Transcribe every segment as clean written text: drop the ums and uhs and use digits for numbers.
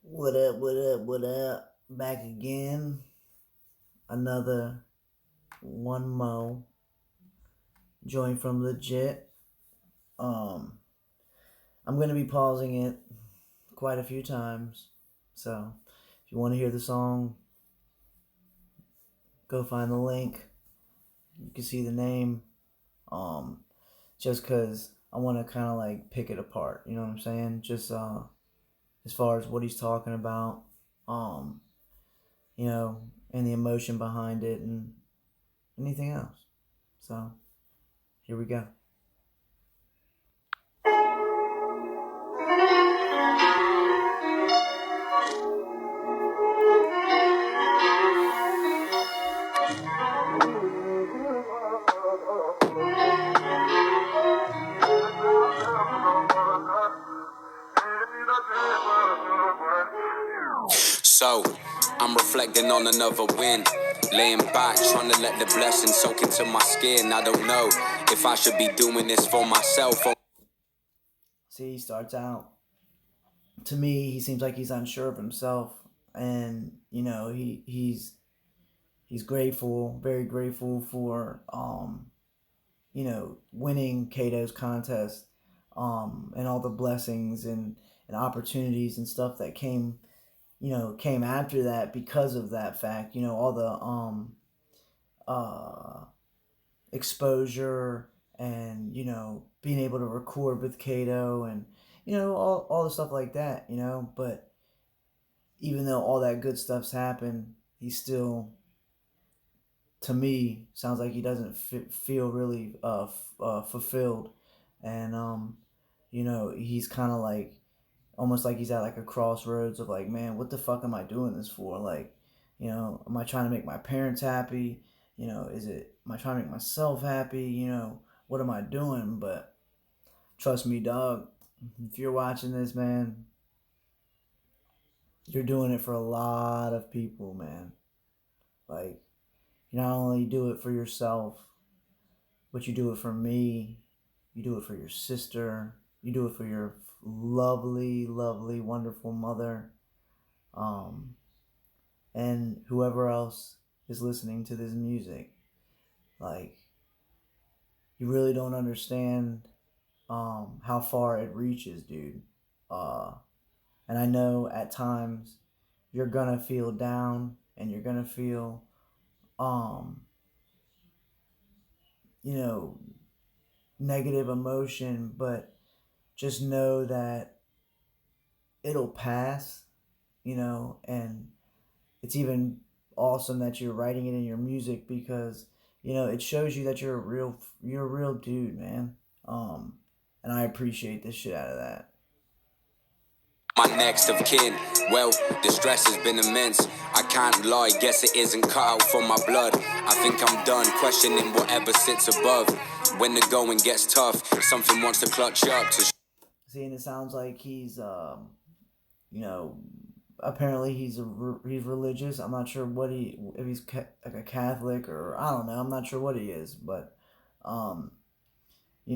What up, what up, what up? Back again. Another one mo joint from Lejitt. Um, I'm gonna be pausing it quite a few times. So if you want to hear the song, go find the link. You can see the name. Um, just cause I wanna kinda like pick it apart, you know what I'm saying? Just as far as what he's talking about, um, and the emotion behind it and anything else. So here we go. So, I'm reflecting on another win. Laying back, trying to let the blessing soak into my skin. I don't know if I should be doing this for myself or... See, he starts out. To me, he seems like he's unsure of himself, and he's grateful, very grateful for winning Kato's contest, and all the blessings and opportunities and stuff that came after that because of that fact. All the uh exposure and being able to record with Kato and all the stuff like that, but even though all that good stuff's happened, he still, to me, sounds like he doesn't feel really fulfilled. And he's kind of like almost like he's at like a crossroads of like, man, what the fuck am I doing this for? Like, am I trying to make my parents happy? Am I trying to make myself happy? What am I doing? But trust me, dog, if you're watching this, man, you're doing it for a lot of people, man. Like, you not only do it for yourself, but you do it for me. You do it for your sister. You do it for your lovely, lovely, wonderful mother. Um, and whoever else is listening to this music. Like, you really don't understand how far it reaches, dude. Uh, and I know at times you're gonna feel down and you're gonna feel, um, you know, negative emotion, but just know that it'll pass, and it's even awesome that you're writing it in your music because it shows you that you're a real dude, man. And I appreciate the shit out of that. My next of kin. Well, the stress has been immense. I can't lie, guess it isn't cut out for my blood. I think I'm done questioning whatever sits above. When the going gets tough, something wants to clutch up to... See, and it sounds like he's you know apparently he's religious. I'm not sure what he if he's like a Catholic, or I don't know. I'm not sure what he is, but um he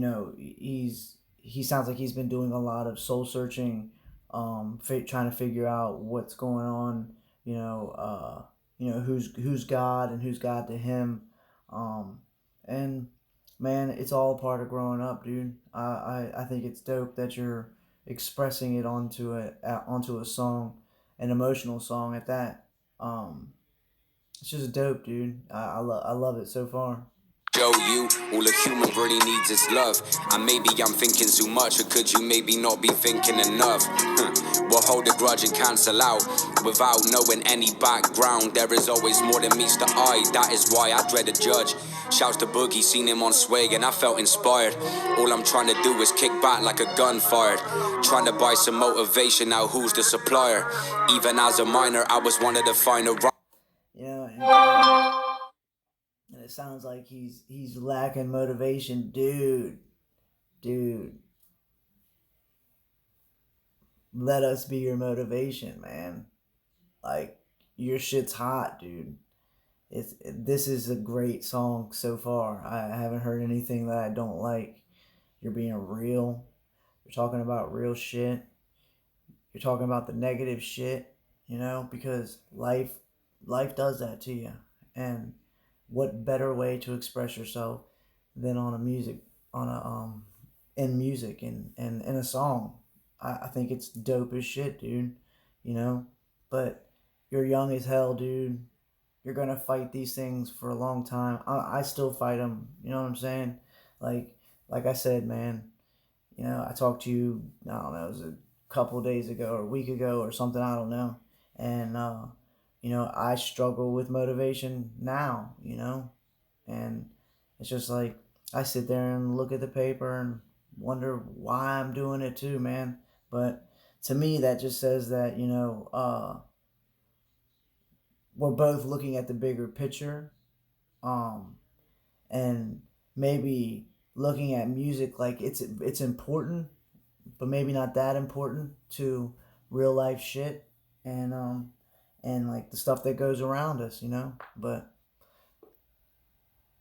sounds like he's been doing a lot of soul searching, trying to figure out what's going on, who's God and who's God to him. And man, it's all a part of growing up, dude. I think it's dope that you're expressing it onto a song, an emotional song at that. It's just dope, dude. I love it so far. Show you all a human really needs is love. And maybe I'm thinking too much, or could you maybe not be thinking enough? We'll hold a grudge and cancel out without knowing any background. There is always more than meets the eye, that is why I dread a judge. Shouts to Boogie, seen him on Swag and I felt inspired. All I'm trying to do is kick back like a gun fired. Trying to buy some motivation, now who's the supplier? Even as a minor, I was one of the finer... And it sounds like he's lacking motivation, dude. Dude, let us be your motivation, man. Like, your shit's hot, dude. This is a great song so far. I haven't heard anything that I don't like. You're being real. You're talking about real shit. You're talking about the negative shit, because life does that to you. And what better way to express yourself than on a in music and in a song. I think it's dope as shit, dude. You know? But you're young as hell, dude. You're gonna fight these things for a long time. I still fight them. You know what I'm saying? Like like I said, man. I talked to you. I don't know. It was a couple days ago or a week ago or something. I don't know. And I struggle with motivation now. And it's just like I sit there and look at the paper and wonder why I'm doing it too, man. But to me, that just says that we're both looking at the bigger picture, um, and maybe looking at music like it's important, but maybe not that important to real life shit and like the stuff that goes around us. But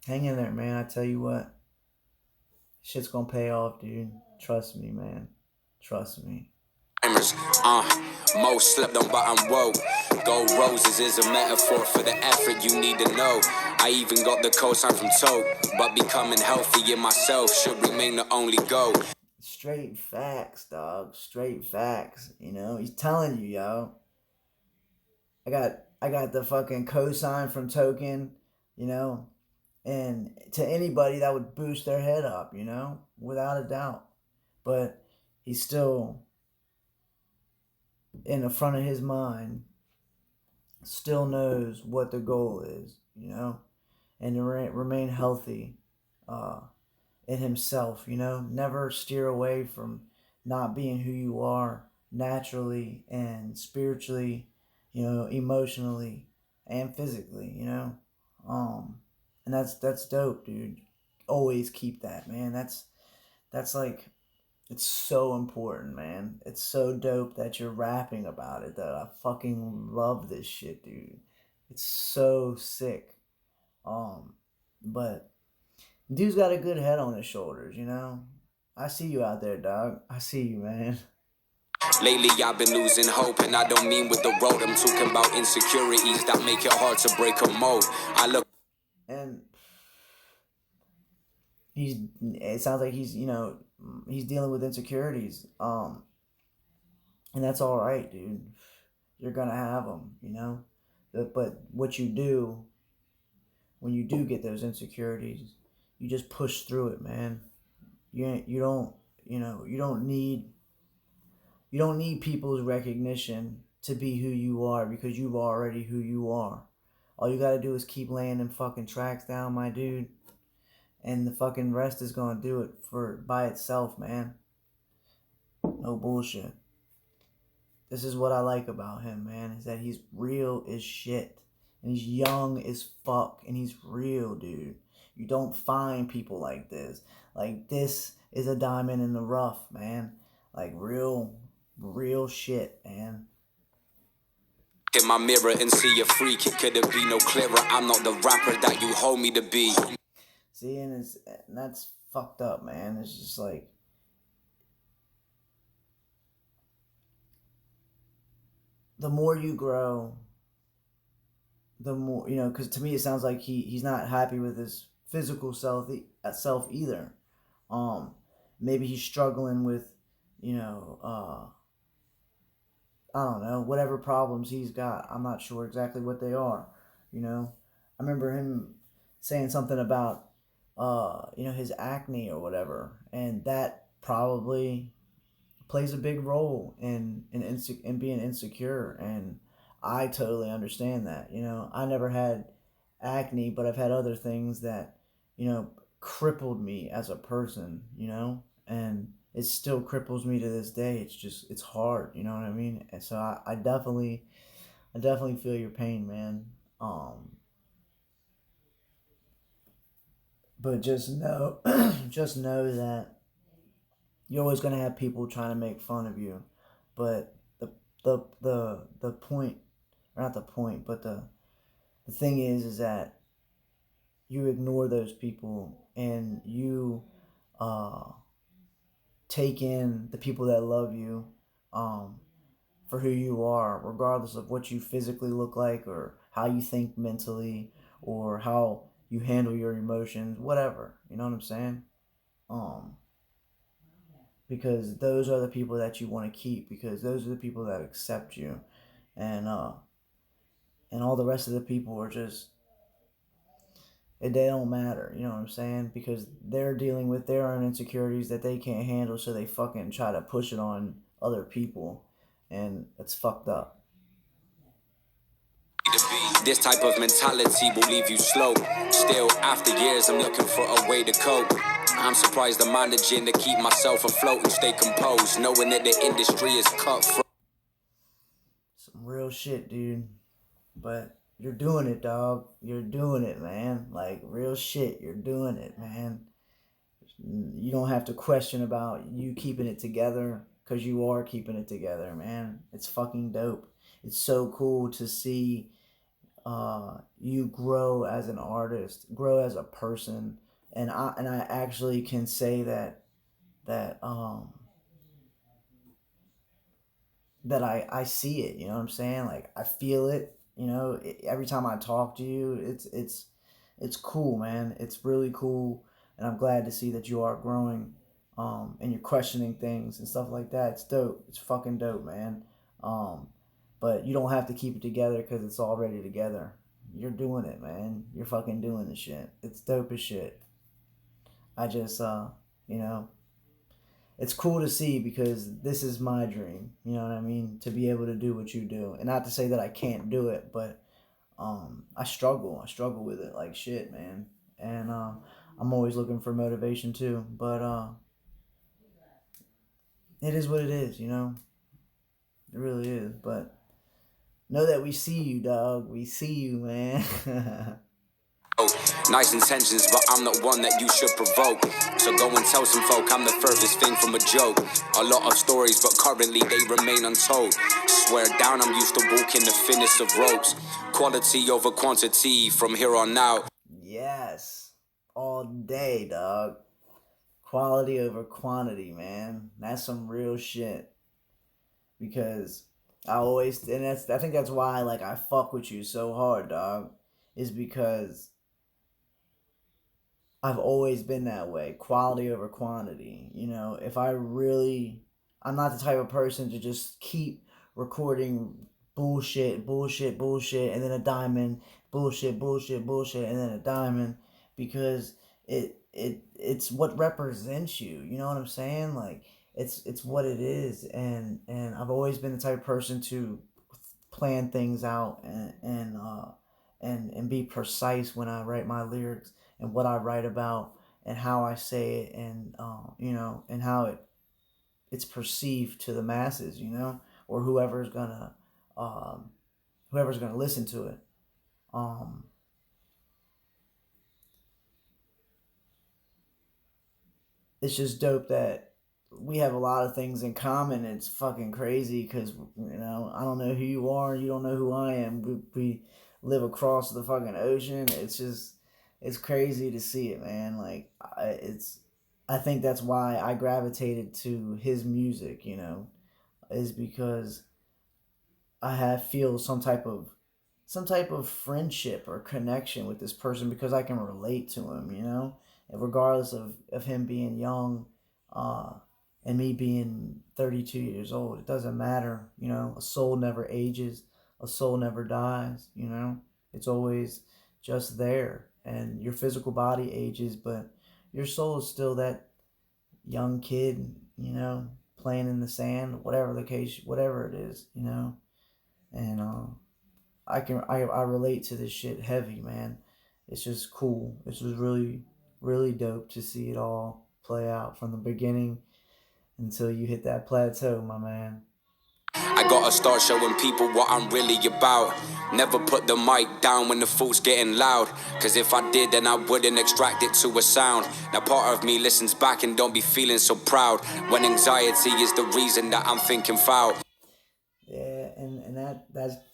hang in there, man. I tell you what, shit's gonna pay off, dude. Trust me, man. Trust me. Uh, Most slept on but I'm woke. Gold roses is a metaphor for the effort you need to know. I even got the cosign from Tote, but becoming healthy in myself should remain the only goal. Straight facts, dog. Straight facts. He's telling you, yo. I got the fucking cosign from Token, you know, and to anybody that would boost their head up, without a doubt. But he's still in the front of his mind, still knows what the goal is, and to remain healthy uh, in himself, never steer away from not being who you are naturally and spiritually, emotionally and physically, and that's dope, dude. Always keep that, man. That's like it's so important, man. It's so dope that you're rapping about it, though. I fucking love this shit, dude. It's so sick. Um, but dude's got a good head on his shoulders. I see you out there, dog. I see you, man. Lately I've been losing hope, and I don't mean with the road. I'm talking about insecurities that make it hard to break a mold. I look. And it sounds like he's dealing with insecurities. And that's all right, dude. You're gonna have them. But what you do when you do get those insecurities, you just push through it, man. You don't you don't need people's recognition to be who you are, because you're already who you are. All you gotta do is keep laying them fucking tracks down, my dude, and the fucking rest is gonna do it for by itself, man. No bullshit. This is what I like about him, man, is that he's real as shit. And he's young as fuck. And he's real, dude. You don't find people like this. Like, this is a diamond in the rough, man. Like, real shit, man. In my mirror and see a freak, it couldn't be no clearer. I'm not the rapper that you hold me to be. See, and that's fucked up, man. It's just like, the more you grow, the more because to me it sounds like he's not happy with his physical self either. Maybe he's struggling with you know I don't know, whatever problems he's got. I'm not sure exactly what they are. I remember him saying something about his acne or whatever, and that probably plays a big role in being insecure. And I totally understand that. I never had acne, but I've had other things that you know crippled me as a person. And it still cripples me to this day. It's hard. You know what I mean? And so I definitely feel your pain, man. Um, but just know that you're always gonna have people trying to make fun of you. But the point, or not the point, but the thing is that you ignore those people and you uh take in the people that love you, um for who you are, regardless of what you physically look like or how you think mentally or how you handle your emotions, whatever. You know what I'm saying? Um, because those are the people that you want to keep, because those are the people that accept you, and and all the rest of the people are just, they don't matter. You know what I'm saying? Because they're dealing with their own insecurities that they can't handle, so they fucking try to push it on other people, and it's fucked up. This type of mentality will leave you slow. Still, after years, I'm looking for a way to cope. I'm surprised I'm managing to keep myself afloat and stay composed, knowing that the industry is cutthroat. Some real shit, dude. But you're doing it, dog. You're doing it, man. Like real shit. You're doing it, man. You don't have to question about you keeping it together, because you are keeping it together, man. It's fucking dope. It's so cool to see you grow as an artist, grow as a person, and I actually can say that that I see it. You know what I'm saying? Like I feel it. You know, every time I talk to you, it's cool, man. It's really cool, and I'm glad to see that you are growing, and you're questioning things and stuff like that. It's dope. It's fucking dope, man. Um, but you don't have to keep it together because it's already together. You're doing it, man. You're fucking doing the shit. It's dope as shit. I just, you know, it's cool to see, because this is my dream. You know what I mean? To be able to do what you do, and not to say that I can't do it, but I struggle. I struggle with it like shit, man. And I'm always looking for motivation too. But it is what it is. You know, it really is. But know that we see you, dog. We see you, man. Nice intentions, but I'm not one that you should provoke. So go and tell some folk I'm the furthest thing from a joke. A lot of stories, but currently they remain untold. Swear down, I'm used to walking the thinnest of ropes. Quality over quantity from here on out. Yes, all day, dog. Quality over quantity, man. That's some real shit. Because I always, and I think that's why like I fuck with you so hard, dog. Is because I've always been that way. Quality over quantity. You know, if I really, I'm not the type of person to just keep recording bullshit, bullshit, bullshit, and then a diamond, bullshit, bullshit, bullshit, and then a diamond, because it's what represents you. You know what I'm saying? Like it's what it is, and I've always been the type of person to plan things out, and be precise when I write my lyrics, and what I write about, and how I say it, and you know, and how it's perceived to the masses, you know, or um, whoever's gonna listen to it. Um, it's just dope that we have a lot of things in common. It's fucking crazy because, you know, I don't know who you are, you don't know who I am. We live across the fucking ocean. It's just, it's crazy to see it, man. Like I think that's why I gravitated to his music, you know, is because I have feel some type of friendship or connection with this person, because I can relate to him, you know, and regardless of him being young, uh, and me being 32 years old, it doesn't matter, you know. A soul never ages, a soul never dies, you know. It's always just there, and your physical body ages, but your soul is still that young kid, you know, playing in the sand, whatever the case, whatever it is, you know. And I relate to this shit heavy, man. It's just cool. It's just really dope to see it all play out from the beginning until you hit that plateau, my man. I gotta start showing people what I'm really about. Never put the mic down when the fool's getting loud. Cause if I did, then I wouldn't extract it to a sound. Now part of me listens back and don't be feeling so proud. When anxiety is the reason that I'm thinking foul. Yeah, and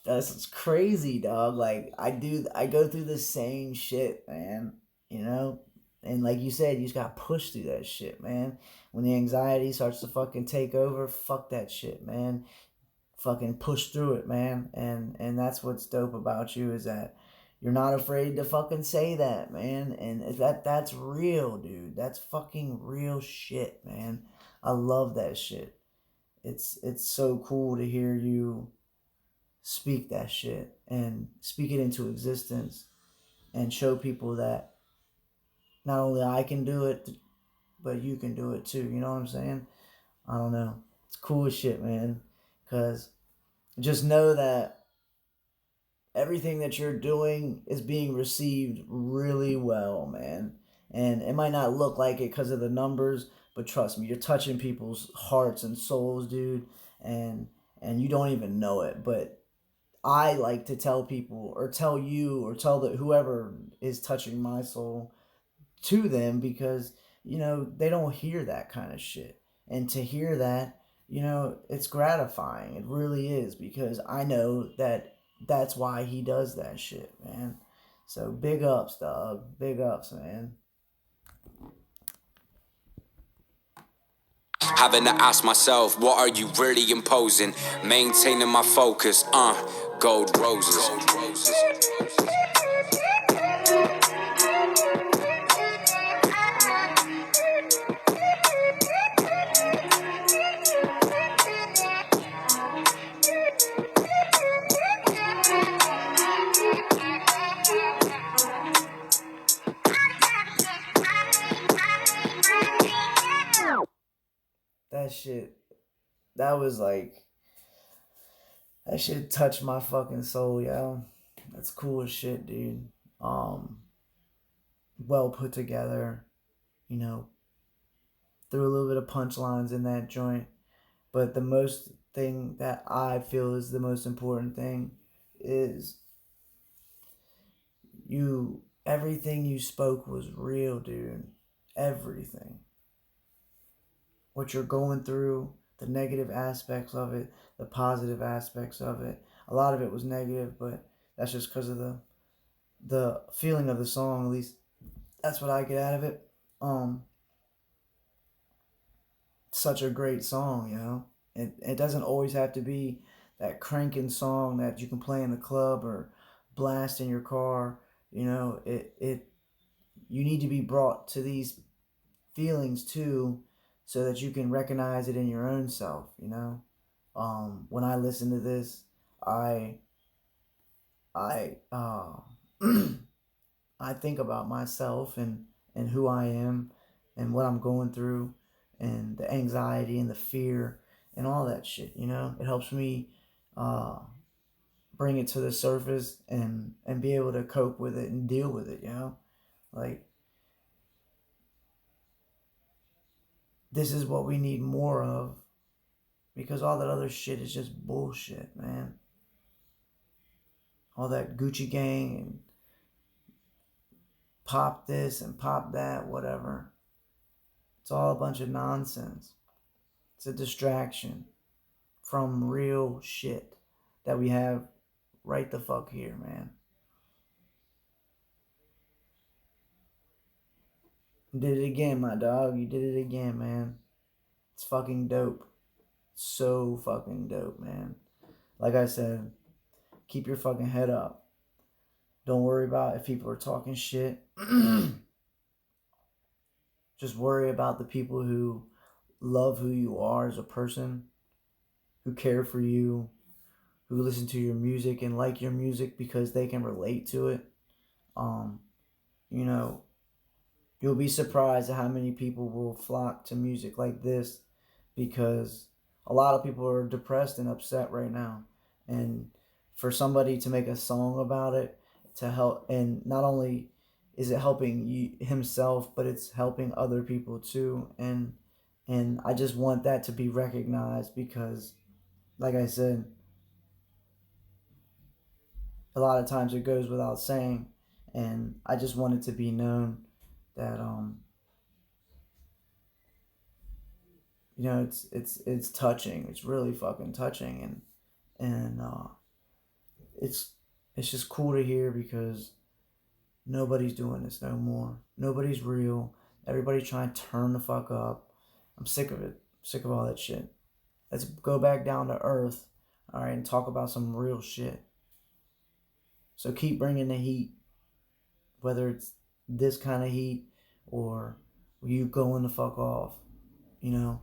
that's crazy, dog. Like I go through the same shit, man. You know, and like you said, you just got pushed through that shit, man. When the anxiety starts to fucking take over, fuck that shit, man. fucking push through it, man. And that's what's dope about you, is that you're not afraid to fucking say that, man. And that's real, dude. That's fucking real shit, man. I love that shit. It's so cool to hear you speak that shit and speak it into existence and show people that not only I can do it, but you can do it too. You know what I'm saying? I don't know. It's cool as shit, man. Cause just know that everything that you're doing is being received really well, man. And it might not look like it because of the numbers, but trust me, you're touching people's hearts and souls, dude. And and you don't even know it. But I like to tell people, or tell you, or tell the whoever is touching my soul, to them, because they don't hear that kind of shit. And to hear that, it's gratifying. It really is, because I know that that's why he does that shit, man. So big ups, dog. Big ups, man. Having to ask myself, what are you really imposing? Maintaining my focus, gold roses. That shit, that was like, that shit touched my fucking soul, yo. That's cool as shit, dude. Um, well put together, you know, threw a little bit of punchlines in that joint. But the most thing that I feel is the most important thing is everything you spoke was real, dude. Everything. What you're going through, the negative aspects of it, the positive aspects of it. A lot of it was negative, but that's just because of the feeling of the song. At least that's what I get out of it. Such a great song, It doesn't always have to be that cranking song that you can play in the club or blast in your car. It you need to be brought to these feelings too, so that you can recognize it in your own self. When I listen to this, I I think about myself, and who I am, and what I'm going through, and the anxiety and the fear and all that shit. It helps me uh, bring it to the surface, and be able to cope with it and deal with it. Like, this is what we need more of, because all that other shit is just bullshit, man. All that Gucci gang and pop this and pop that, whatever. It's all a bunch of nonsense. It's a distraction from real shit that we have right the fuck here, man. You did it again, my dog. You did it again, man. It's fucking dope. So fucking dope, man. Like I said, keep your fucking head up. Don't worry about if people are talking shit. Just worry about the people who love who you are as a person, who care for you, who listen to your music and like your music because they can relate to it. Um, you know, you'll be surprised at how many people will flock to music like this, because a lot of people are depressed and upset right now. And for somebody to make a song about it, to help, and not only is it helping himself, but it's helping other people too. And I just want that to be recognized, because like I said, a lot of times it goes without saying, and I just want it to be known that it's touching. It's really fucking touching, and it's it's just cool to hear, because nobody's doing this no more. Nobody's real. Everybody's trying to turn the fuck up. I'm sick of it. I'm sick of all that shit. Let's go back down to earth. All right, and talk about some real shit. So keep bringing the heat, whether it's this kind of heat or you going the fuck off. You know,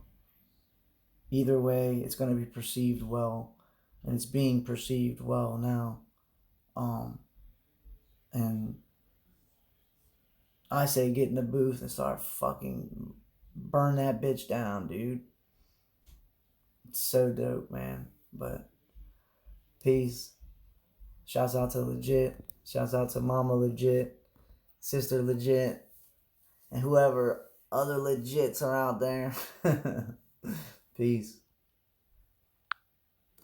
either way, it's going to be perceived well, and it's being perceived well now. Um, and I say get in the booth and start fucking burn that bitch down, dude. It's so dope, man. But peace. Shouts out to Lejitt. Shouts out to Mama Lejitt, Sister Lejitt, and whoever other Lejits are out there. Peace.